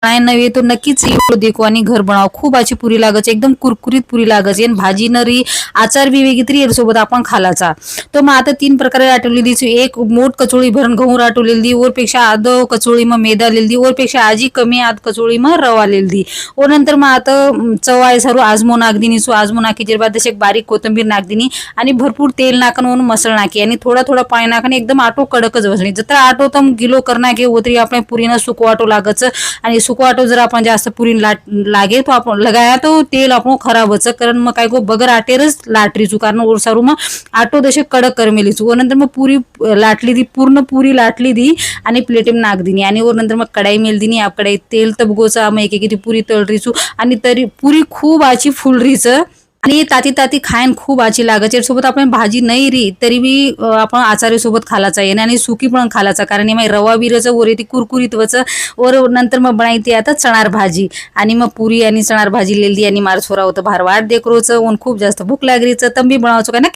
बनाए नव्हे तो नक्कीच एवढं देखो आणि घर बनाव खूप अशी पुरी लागच एकदम कुरकुरीत पुरी लागच आणि भाजी नरी आचार बी वेगळी तरी याच्यासोबत आपण खालाचा. तो मग आता 3 प्रकारे आठवलेली एक मोठ कचोळी भरून गहू आठवलेली दी ओरपेक्षा आध कचोळी मग मैदा दी ओरपेक्षा आजी कमी आध कचोळी मग रवा दी. और नंतर मग आता चवाय सारू आजमो नागदिनी सो आजमो नाकीच्या बाद एक बारीक कोथिंबीर नागदिनी आणि भरपूर तेल नाकन म्हणून मसाला नाकी आणि थोडा थोडा पाणी नाकन एकदम आटो कडकच बसणी जत्रा आटो तम गिलो करना के ओतरी आपण पुरीनं सुको आटो लागच आणि सुको आटो जर आपण जास्त पुरी लागे तो आपण लगाया तो तेल आपण खराब होच कारण मग काय गो बगर आटेरच लाटरीचू कारण और सारू मग आटो दशे कडक कर मेलीचू नंतर मग पुरी लाटली दी पूर्ण पुरी लाटली दी आणि प्लेटेम नाक दिनी आणि और नंतर मग कढाई मेल दिनी आप कढाई तेल तबगोचा मग एक ती पुरी तळरीचू आणि तरी पुरी खूप आची फुलरीच आणि ताती ताती खायन खूप आची लागायची सोबत आपण भाजी नाही री तरी बी आपण आचार्य सोबत खालाचा येणे आणि सुकी पण खालाचा कारण मग रवा बिरचं वर ती कुरकुरीत वच और नंतर मग बनायती आता चणार भाजी आणि मग पुरी आणि चणार भाजी लिहिली आणि मार छोरा होतं भार वाट देखरोचं खूप जास्त भूक लागरीचं तंबी बनवायचं काय ना